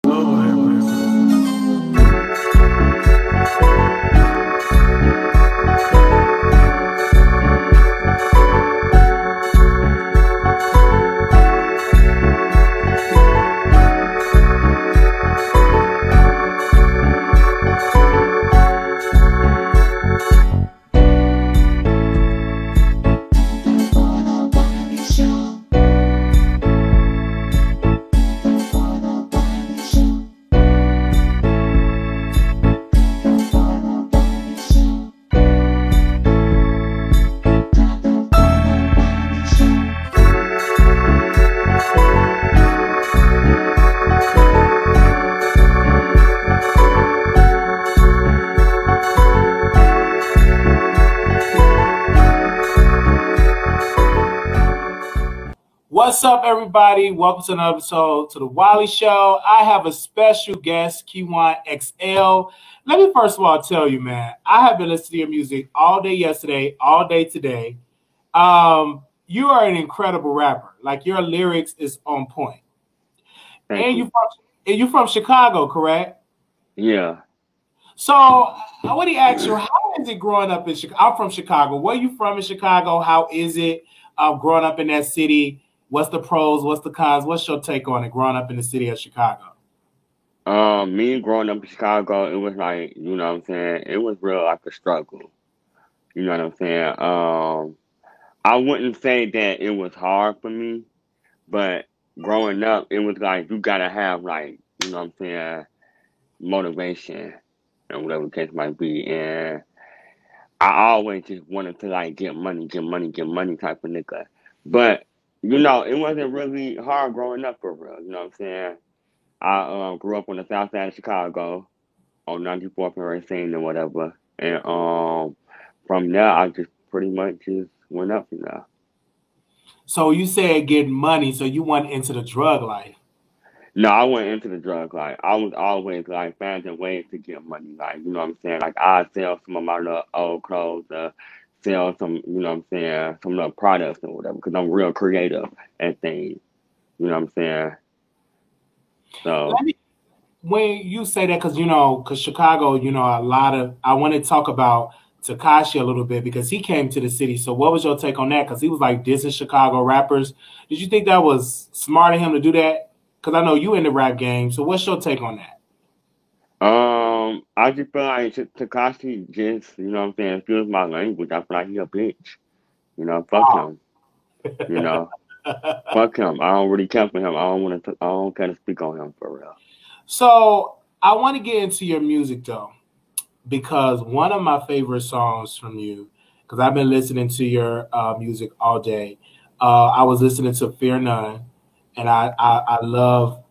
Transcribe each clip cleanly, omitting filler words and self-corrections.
Lord have mercy. What's up, everybody? Welcome to another episode to the Wiley Show. I have a special guest, Q1 XL. Let me first of all tell you, man, I have been listening to your music all day yesterday, all day today. You are an incredible rapper. Like, your lyrics is on point. Thank And you. you from Chicago, correct? Yeah. So I want to ask you, how is it growing up in Chicago? I'm from Chicago. Where you from in Chicago? How is it growing up in that city? What's the pros? What's the cons? What's your take on it growing up in the city of Chicago? Me growing up in Chicago, it was like, you know what I'm saying? It was real like a struggle. You know what I'm saying? I wouldn't say that it was hard for me, but growing up, it was like you gotta have like, you know what I'm saying, motivation and whatever the case might be. And I always just wanted to like get money, get money, get money type of nigga. But, it wasn't really hard growing up for real. You know what I'm saying? I grew up on the south side of Chicago on 94th and Racine and whatever. And from there, I just pretty much just went up from there. So you said getting money, so you went into the drug life. No, I went into the drug. Like, I was always like finding ways to get money. Like, you know what I'm saying? Like, I sell some of my little old clothes, sell some, you know what I'm saying, some little products or whatever, because I'm real creative at things. You know what I'm saying? So, When you say that, because Chicago, I want to talk about Takashi a little bit because he came to the city. So what was your take on that? Because he was like dissing Chicago rappers. Did you think that was smart of him to do that? Because I know you in the rap game. So what's your take on that? I just feel like Takashi just, you know what I'm saying, excuse my language. I feel like he a bitch. Fuck Oh. him. You know, fuck him. I don't really care for him. I don't want to. I don't care to speak on him for real. So I want to get into your music though, because one of my favorite songs from you, because I've been listening to your music all day. I was listening to Fear None, and I love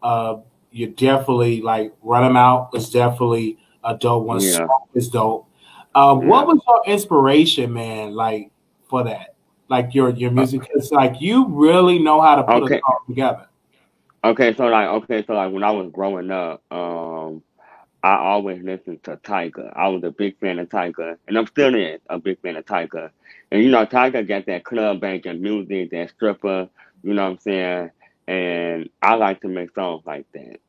you definitely like Run 'Em Out is definitely a dope one. Yeah, Smoke is dope. What yeah. was your inspiration, man? Like for that, like your Uh, music, it's like you really know how to put a okay, song together. okay. So like when I was growing up, I always listened to Tyga. I was a big fan of Tyga, and I'm still is a big fan of Tyga. And Tyga got that club banging music, that stripper. You know what I'm saying? And I like to make songs like that.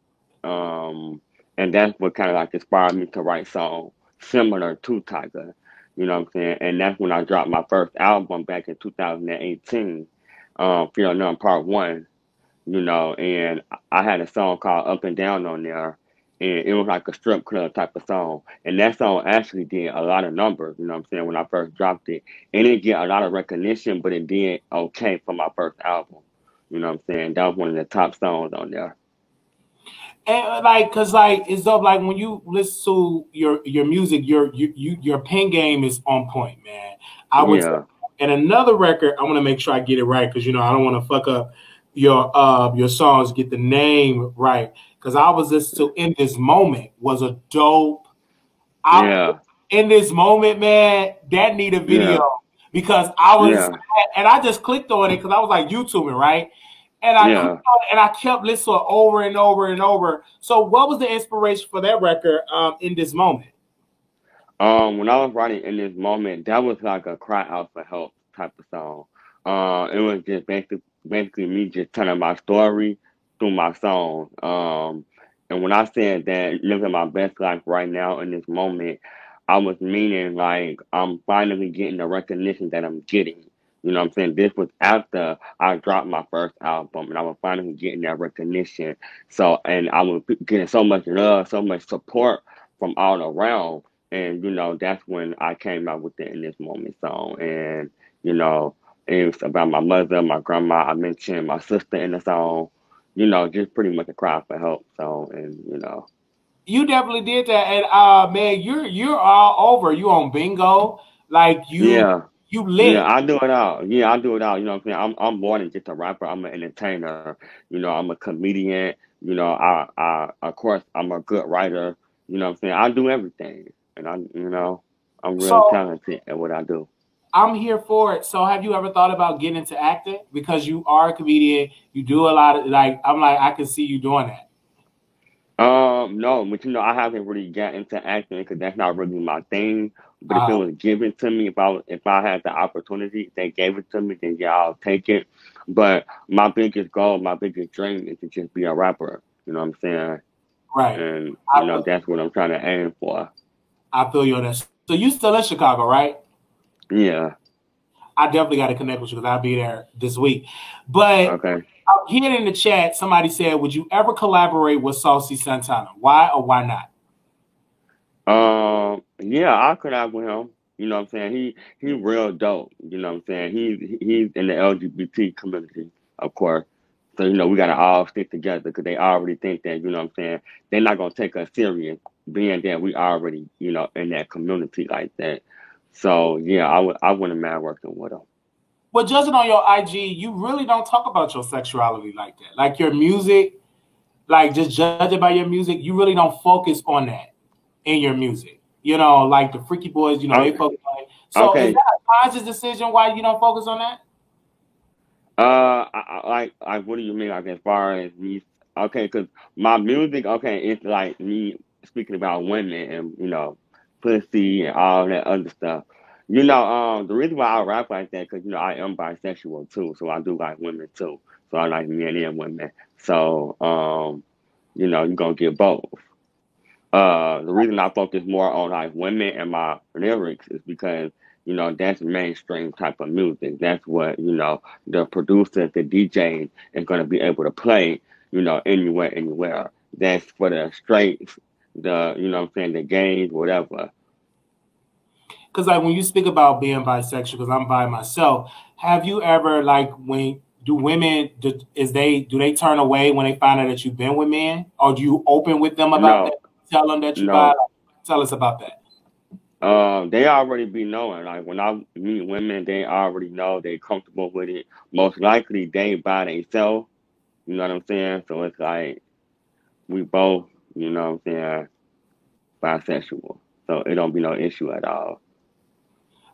Um, and that's what kind of like inspired me to write songs similar to Tiger. You know what I'm saying? And that's when I dropped my first album back in 2018, Feel None Part 1, and I had a song called Up and Down on there. And it was like a strip club type of song. And that song actually did a lot of numbers, you know what I'm saying, when I first dropped it. It didn't get a lot of recognition, but it did okay for my first album. You know what I'm saying? That was one of the top songs on there. And like, cause like it's dope. Like when you listen to your music, your pen game is on point, man. I would. Yeah. And another record, I want to make sure I get it right because I don't want to fuck up your songs. Get the name right because I was listening to In This Moment was a dope. I Yeah. In This Moment, man, that need a Yeah. video because I was Yeah. and I just clicked on it because I was like YouTubing, right? And I clicked Yeah. on it and I kept listening over and over and over. So, what was the inspiration for that record? In This Moment. When I was writing In This Moment, that was like a cry out for help type of song. It was just basically me just telling my story through my song. And when I said that living my best life right now in this moment, I was meaning like I'm finally getting the recognition that I'm getting. You know what I'm saying? This was after I dropped my first album and I was finally getting that recognition. So, and I was getting so much love, so much support from all around. And, that's when I came out with the In This Moment song. And, you know, it was about my mother, my grandma. I mentioned my sister in the song, just pretty much a cry for help. So, and You definitely did that, and man, you're all over. You on bingo, like yeah, you yeah, lit. I do it all. Yeah, I do it all. You know what I'm saying? I'm more than just a rapper. I'm an entertainer. I'm a comedian. Of course, I'm a good writer. You know what I'm saying? I do everything, and I'm real So talented at what I do. I'm here for it. So have you ever thought about getting into acting? Because you are a comedian, you do a lot of like. I'm like I can see you doing that. No, but I haven't really got into acting because that's not really my thing. But if it Uh, was given to me, if I had the opportunity, if they gave it to me, then yeah, I'll take it. But my biggest goal, my biggest dream is to just be a rapper. You know what I'm saying? right. And I feel, that's what I'm trying to aim for. I feel you on that. So you still in Chicago, right? Yeah. I definitely got to connect with you because I'll be there this week. But Okay. I'm here in the chat. Somebody said, "Would you ever collaborate with Saucy Santana? Why or why not?" Yeah, I could have with him. You know what I'm saying? He real dope. You know what I'm saying? He's in the LGBT community, of course. So we gotta all stick together because they already think that what I'm saying, they're not gonna take us serious, being that we already in that community like that. So yeah, I wouldn't mind working with him. But judging on your IG, you really don't talk about your sexuality like that. Like your music, like just judging by your music, you really don't focus on that in your music. Like the Freaky Boys, they Okay. focus on it. So is Okay. that a conscious decision why you don't focus on that? Like, what do you mean? Like, as far as me, okay, because my music, okay, it's like me speaking about women and pussy and all that other stuff. The reason why I rap like that, because I am bisexual too, so I do like women too. So I like men and women. So you're gonna get both. The reason I focus more on like women and my lyrics is because that's mainstream type of music. That's what the producers, the DJ is going to be able to play anywhere, anywhere. That's for the straights, the what I'm saying, the gays, whatever. Because like when you speak about being bisexual, because I'm bi myself, have you ever like when do women do they turn away when they find out that you've been with men, or do you open with them about that? No, Tell them that you bi. no. Tell us about that. They already be knowing. Like when I meet women, they already know they comfortable with it. Most likely they by themselves. You know what I'm saying? So it's like we both, what I'm saying, bisexual. So it don't be no issue at all.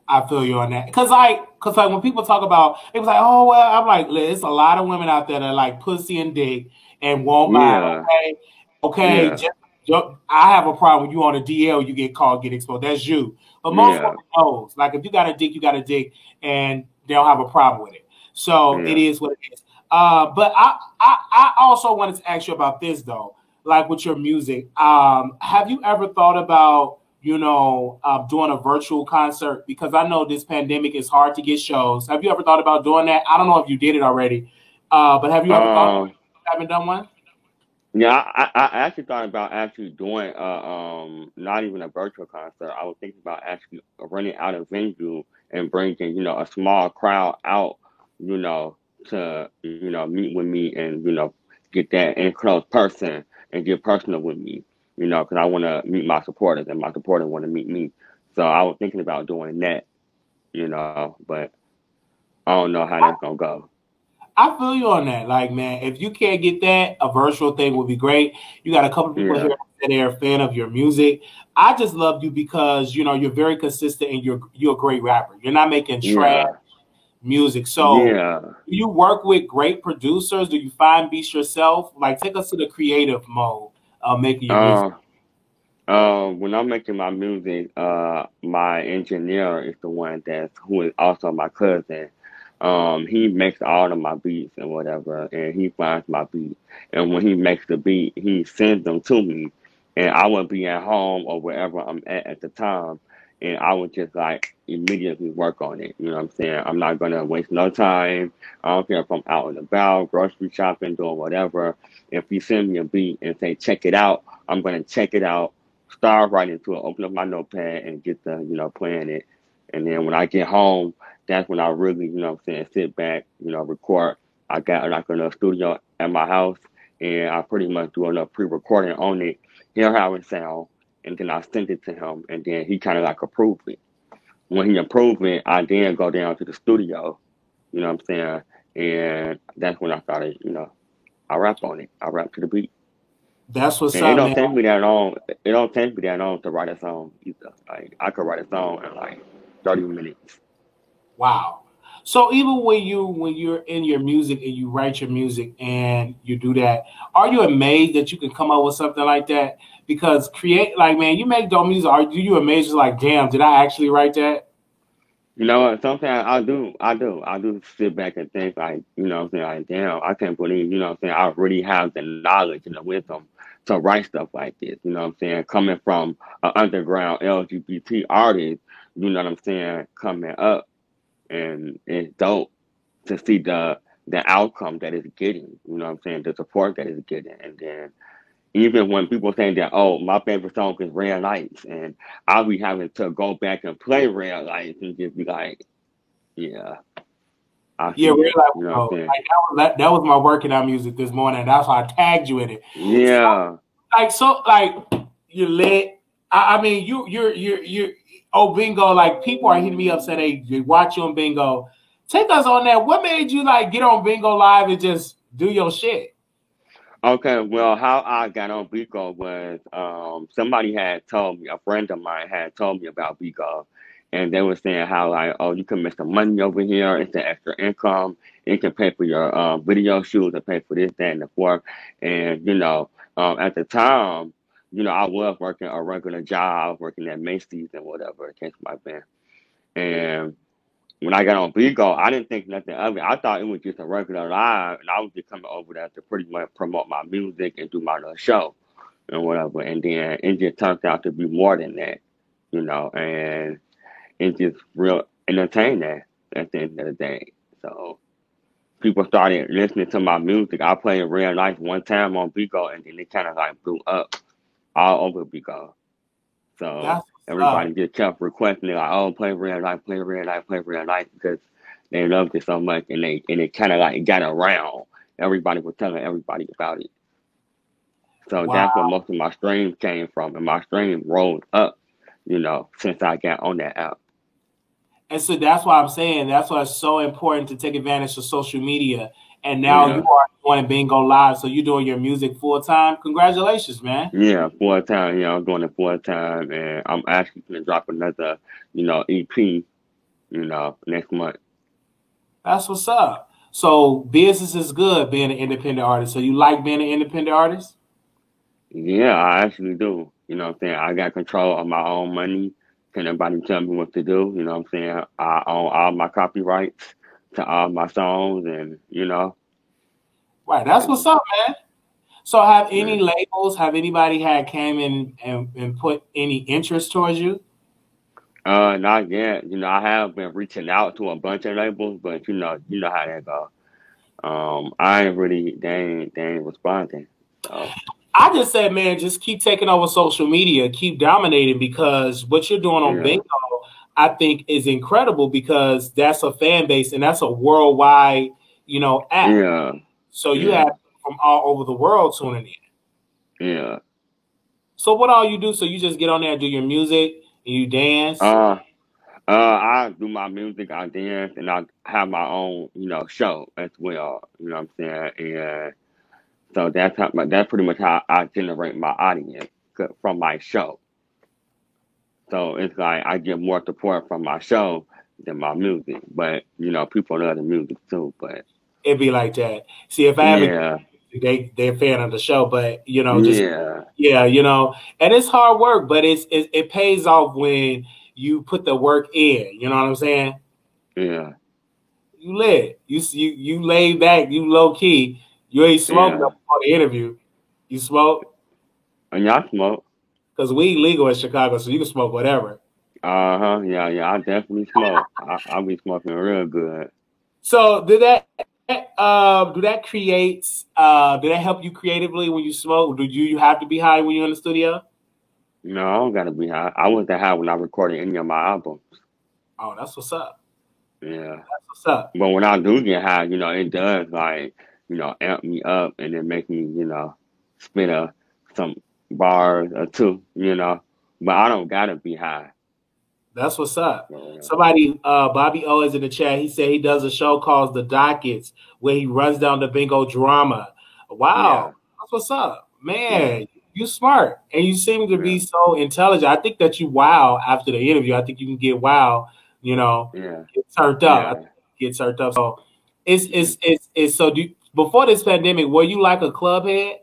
I feel you on that. Cause like when people talk about it was like, oh well, I'm like, there's a lot of women out there that like pussy and dick and won't mind. Yeah, Okay, okay. yeah, I have a problem when you on a DL, you get called, get exposed. That's you. But most women yeah, knows. Like if you got a dick, you got a dick, and they don't have a problem with it. So it yeah. is what it is. But I also wanted to ask you about this though, like with your music. Have you ever thought about doing a virtual concert? Because I know this pandemic is hard to get shows. Have you ever thought about doing that? I don't know if you did it already, but have you ever thought Um, haven't done one? yeah. I actually thought about actually doing not even a virtual concert. I was thinking about actually running out of venue and bringing a small crowd out, you know, to meet with me and get that in close person and get personal with me, because I want to meet my supporters and my supporters want to meet me. So I was thinking about doing that, but I don't know how that's gonna go. I feel you on that. Like, man, if you can't get that, a virtual thing would be great. You got a couple of people Yeah, here that are a fan of your music. I just love you because you're very consistent and you're a great rapper. You're not making trash yeah, music. So, yeah. do you work with great producers? Do you find beats yourself? Like, take us to the creative mode of making your music. Uh, when I'm making my music, my engineer is the one who is also my cousin. He makes all of my beats and whatever, and he finds my beat. And when he makes the beat, he sends them to me, and I would be at home or wherever I'm at the time, and I would just like immediately work on it. You know what I'm saying? I'm not gonna waste no time. I don't care if I'm out and about, grocery shopping, doing whatever. If you send me a beat and say check it out, I'm gonna check it out, start writing to it, open up my notepad, and get the playing it. And then when I get home, that's when I really, sit back, record. I got like a studio at my house, and I pretty much do enough pre-recording on it, hear how it sound, and then I send it to him, and then he kind of like approves it. When he approves it, I then go down to the studio, you know what I'm saying, and that's when I started, I rap on it. I rap to the beat, That's what's and it up, don't man. take me that long. It don't take me that long to write a song either. Like I could write a song in like 30 minutes. Wow. So even when you're in your music and you write your music and you do that, are you amazed that you can come up with something like that? Because create like man, you make dope music. Are you amazed? Like, damn, did I actually write that? You know what? Sometimes I do sit back and think like, what I'm saying, like, damn, I can't believe, what I'm saying, I really have the knowledge and the wisdom to write stuff like this. You know what I'm saying? Coming from an underground LGBT artist, you know what I'm saying, coming up, and it's dope to see the outcome that it's getting, you know what I'm saying, the support that it's getting. And then even when people saying that, oh, my favorite song is Red Lights, and I'll be having to go back and play Red Lights and just be like, yeah, I Yeah, see real it. life, You know what I'm bro. saying? Like that was my working out music this morning. That's why I tagged you in it. Yeah. Like you lit. I mean you oh bingo, like people are hitting me up saying they watch you on bingo. Take us on that. What made you like get on bingo live and just do your shit? Okay, well, how I got on Bico was somebody had told me, a friend of mine had told me about Bico, and they were saying how like, oh, you can make some money over here, it's an extra income, it can pay for your video shoots, and pay for this, that, and the fourth, and at the time, I was working a regular job, working at Macy's and whatever, the case might be, and when I got on Bigo, I didn't think nothing of it. I thought it was just a regular live, and I was just coming over there to pretty much promote my music and do my little show and whatever. And then it just turned out to be more than that, and it's just real entertaining at the end of the day. So people started listening to my music. I played Real Life one time on Bigo, and then it kind of like blew up all over Bigo. So That's what's up. everybody just kept requesting it, like, oh, play Real Life, play Real Life, play Real Life, because they loved it so much, and it kind of like got around. Everybody was telling everybody about it. So Wow. that's where most of my streams came from, and my stream rolled up, since I got on that app. And so that's why I'm saying that's why it's so important to take advantage of social media. And now you Yeah, are doing bingo live, so you're doing your music full time. Congratulations, man. yeah, full time. I'm doing it full time, and I'm actually gonna drop another, EP, next month. That's what's up. So business is good being an independent artist. So you like being an independent artist? Yeah, I actually do. You know what I'm saying? I got control of my own money. Can nobody tell me what to do? You know what I'm saying? I own all my copyrights to all my songs, and Right. That's what's and up, man. So have yeah. any labels, have anybody had came in and put any interest towards you? Not yet. I have been reaching out to a bunch of labels, but you know how that go. I ain't really they ain't responding. So I just said, man, just keep taking over social media, keep dominating because what you're doing on yeah, Bingo, I think, is incredible because that's a fan base and that's a worldwide, app. yeah, So you yeah, have people from all over the world tuning in. yeah. So what all you do? So you just get on there and do your music and you dance. Uh, I do my music, I dance, and I have my own, show as well. You know what I'm saying? And so that's pretty much how I generate my audience from my show. So it's like I get more support from my show than my music. But people love the music too. But It'd be like that. See, if I ever yeah, they're a fan of the show, but just yeah, yeah, and it's hard work, but it pays off when you put the work in. You know what I'm saying? yeah, you lit. You laid back. You low key. You ain't smoking Yeah. before the interview. You smoke And y'all smoke. because we legal in Chicago, so you can smoke whatever. Yeah. I definitely smoke. I be smoking real good. So do that create do that help you creatively when you smoke? Do you have to be high when you're in the studio? No, I don't gotta be high. I wasn't high when I recorded any of my albums. Oh, that's what's up. Yeah. That's what's up. But when I do get high, it does amp me up and it makes me, spit some bars or two. But I don't gotta be high. That's what's up. So, Somebody, Bobby O is in the chat. He said he does a show called The Dockets where he runs down the bingo drama. yeah, Wow, that's what's up, yeah, man. You smart and you seem to yeah, be so intelligent. I think that you wow after the interview. I think you can get wow. yeah, Get turned up. I yeah, think you get turned up. So it's yeah. it's it's, it's so. Before this pandemic, were you like a club head?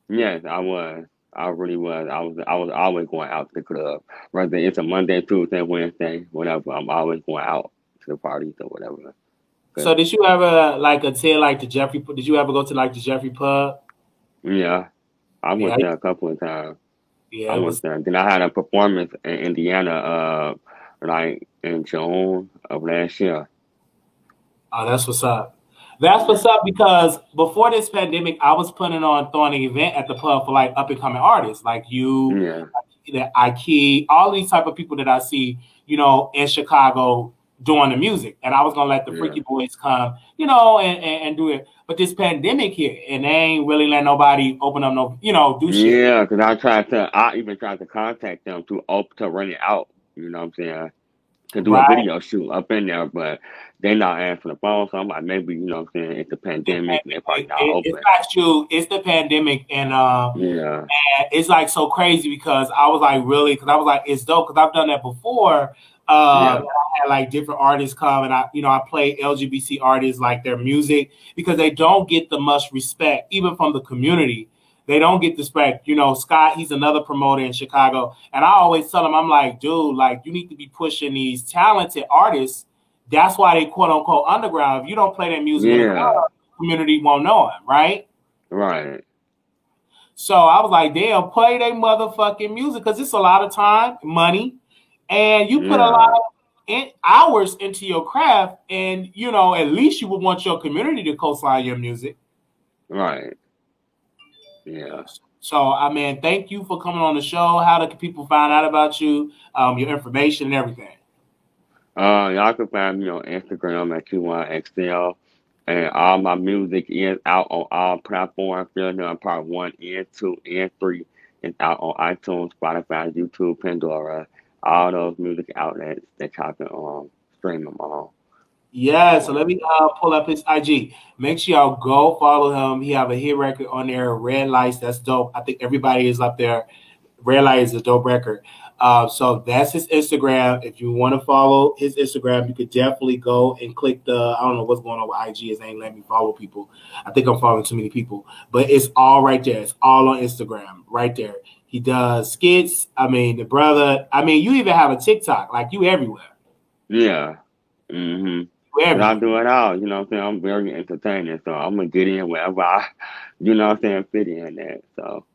Yes, I was. I really was. I was always going out to the club. Whether it's a Monday, Tuesday, Wednesday, whatever. I'm always going out to the parties or whatever. So 'Cause, did you ever like attend like the Jeffrey? Did you ever go to like the Jeffrey pub? yeah, I Yeah, went there a couple of times. yeah, I it went was. there. Then I had a performance in Indiana, like in June of last year. Oh, that's what's up. That's Yeah, what's up because before this pandemic, I was planning on throwing an event at the pub for like up and coming artists like you, yeah, that Ike, all these type of people that I see, in Chicago doing the music. And I was gonna let the yeah. Freaky Boys come, and do it. But this pandemic hit and they ain't really let nobody open up no, do shit. Yeah, because I even tried to contact them to run it out. You know what I'm saying? To do a Right. video shoot up in there, but they're not answering the phone. So I'm like, maybe what I'm saying, it's the The pandemic and they're probably pandemic, not it's open. not you, it's the pandemic Yeah, and it's like so crazy because I was like, really? Because I was like, it's dope because I've done that before. yeah, I had like different artists come and I play LGBT artists like their music because they don't get the much respect, even from the community. They don't get the respect. Scott, he's another promoter in Chicago. And I always tell him, I'm like, dude, like, you need to be pushing these talented artists. That's why they quote unquote underground. If you don't play their music in the club, yeah, the community won't know him, right? right. So I was like, damn, play their motherfucking music because it's a lot of time, money, and you put a lot Yeah, of hours into your craft. And, at least you would want your community to co-sign your music. right. Yeah. So, I mean, thank you for coming on the show. How do people find out about you, your information and everything? Y'all can find me on Instagram at Q1XL. And all my music is out on all platforms. Failure Part 1 and 2 and 3 is out on iTunes, Spotify, YouTube, Pandora, all those music outlets that y'all can stream them on. Yeah, so let me pull up his IG. Make sure y'all go follow him. He have a hit record on there, Red Lights. That's dope. I think everybody is up there. Red Light is a dope record. So that's his Instagram. If you want to follow his Instagram, you could definitely go and click I don't know what's going on with IG. It ain't letting me follow people. I think I'm following too many people. But it's all right there. It's all on Instagram right there. He does skits. I mean, the brother. I mean, you even have a TikTok. Like, you everywhere. Yeah. Mm-hmm. You But I everywhere. do it all, you know what I'm saying? I'm very entertaining, so I'm gonna get in wherever fit in there. So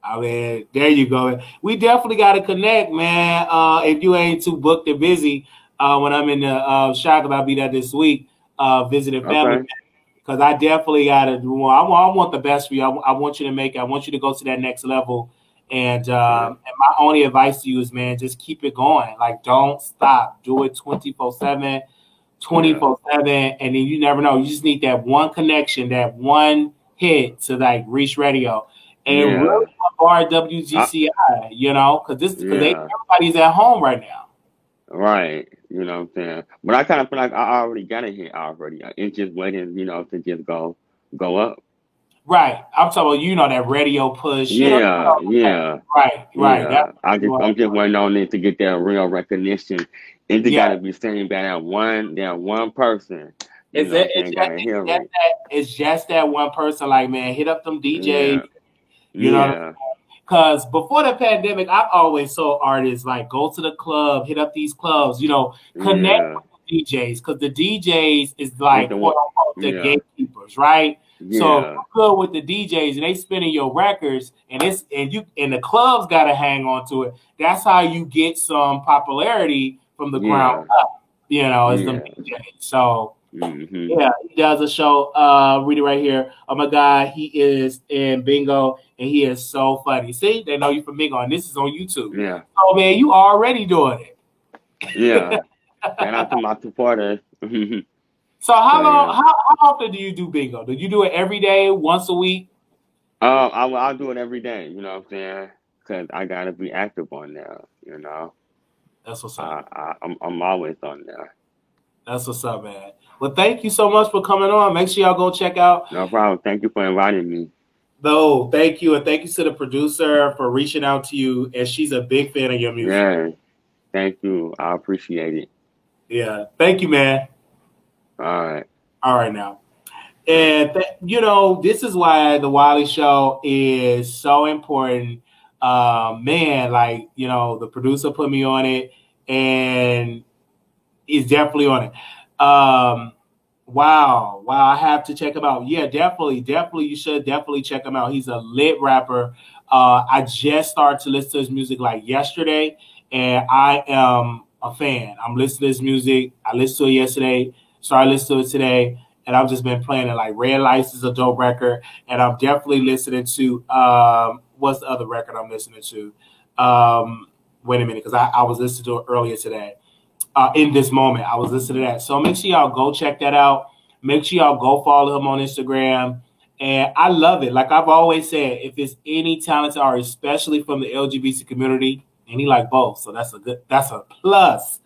I mean, there you go. We definitely got to connect, man. If you ain't too booked or busy, when I'm in the shop, I'll be there this week, visiting family. okay. Because I definitely got to do. I want the best for you. I want you to make it. I want you to go to that next level. Yeah. And my only advice to you is, man, just keep it going. Like, don't stop. Do it 24/7, Yeah. 24/7, and then you never know. You just need that one connection, that one hit to like reach radio, and Yeah. really bombard I, WGCI. Because yeah. everybody's at home right now. Right. You know what I'm saying? But I kind of feel like I already got it here already. It's just waiting, to just go up. Right. I'm talking about, that radio push. Yeah. Yeah. Right, right. That's Yeah. I'm just waiting on it to get that real recognition. It yeah. gotta be seen by that one person. You It's know what I'm it's saying? just, Gotta it's hear just it. that it's just that one person. Like, man, hit up them DJs. Yeah. You know, Yeah. because before the pandemic, I've always saw artists like go to the club, hit up these clubs. Connect Yeah. DJs, because the DJs is with like the quote one. unquote the Yeah, gatekeepers, right? So if yeah, you're good with the DJs and they spinning your records and the clubs gotta hang on to it, that's how you get some popularity from the ground yeah, up, as the yeah. DJs. So Hmm. yeah, he does a show. Read it right here. Oh my God, he is in Bingo and he is so funny. See, they know you from Bingo, and this is on YouTube. Yeah, Oh man, you already doing it. yeah. Shout out to my supporters. So how So long? yeah. How often do you do bingo? Do you do it every day, once a week? I'll do it every day. You know what I'm saying? Cause I gotta be active on there. You know, That's what's up. I'm always on there. That's what's up, man. Well, thank you so much for coming on. Make sure y'all go check out. No problem. Thank you for inviting me. No, thank you, and thank you to the producer for reaching out to you. And she's a big fan of your music. Yeah, thank you. I appreciate it. Yeah, thank you, man. All right. All right, now. And this is why the Wiley Show is so important. Man, like the producer put me on it, and he's definitely on it. Wow, I have to check him out. Yeah, definitely, you should definitely check him out. He's a lit rapper. I just started to listen to his music like yesterday, and I am a fan. I'm listening to his music. I listened to it yesterday, started listening to it today, and I've just been playing it. Like Red Lights is a dope record, and I'm definitely listening to what's the other record I'm listening to? Wait a minute, because I was listening to it earlier today. In this moment, I was listening to that. So make sure y'all go check that out. Make sure y'all go follow him on Instagram. And I love it. Like I've always said, if it's any talented artist, especially from the LGBT community, and he like both, so that's a plus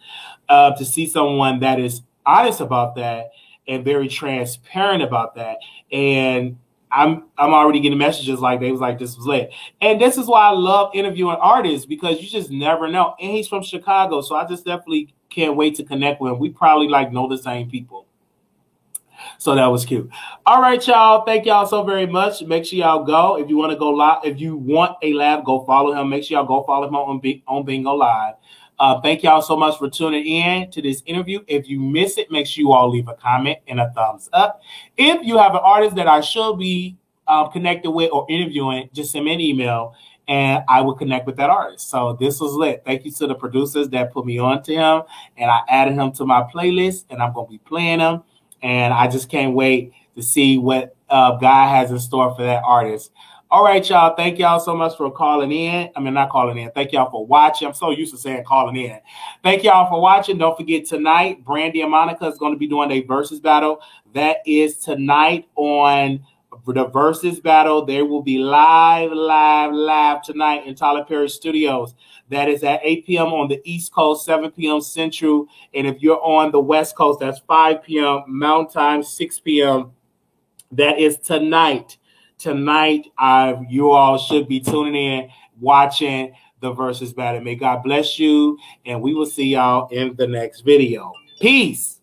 to see someone that is honest about that and very transparent about that. And I'm already getting messages like they was like this was lit. And this is why I love interviewing artists, because you just never know. And he's from Chicago, so I just definitely can't wait to connect with him. We probably know the same people. So that was cute. All right, y'all. Thank y'all so very much. Make sure y'all go. If you want to go live, if you want a lab, go follow him. Make sure y'all go follow him on Bingo Live. Thank y'all so much for tuning in to this interview. If you miss it, make sure you all leave a comment and a thumbs up. If you have an artist that I should be connected with or interviewing, just send me an email and I will connect with that artist. So this was lit. Thank you to the producers that put me on to him, and I added him to my playlist, and I'm going to be playing him. And I just can't wait to see what God has in store for that artist. All right, y'all. Thank y'all so much for calling in. I mean, not calling in. Thank y'all for watching. I'm so used to saying calling in. Thank y'all for watching. Don't forget tonight, Brandy and Monica is going to be doing a versus battle. That is tonight on the versus battle. They will be live tonight in Tyler Perry Studios. That is at 8 p.m. on the East Coast, 7 p.m. Central. And if you're on the West Coast, that's 5 p.m. Mountain Time, 6 p.m. That is tonight. Tonight, you all should be tuning in, watching the versus battle. May God bless you, and we will see y'all in the next video. Peace.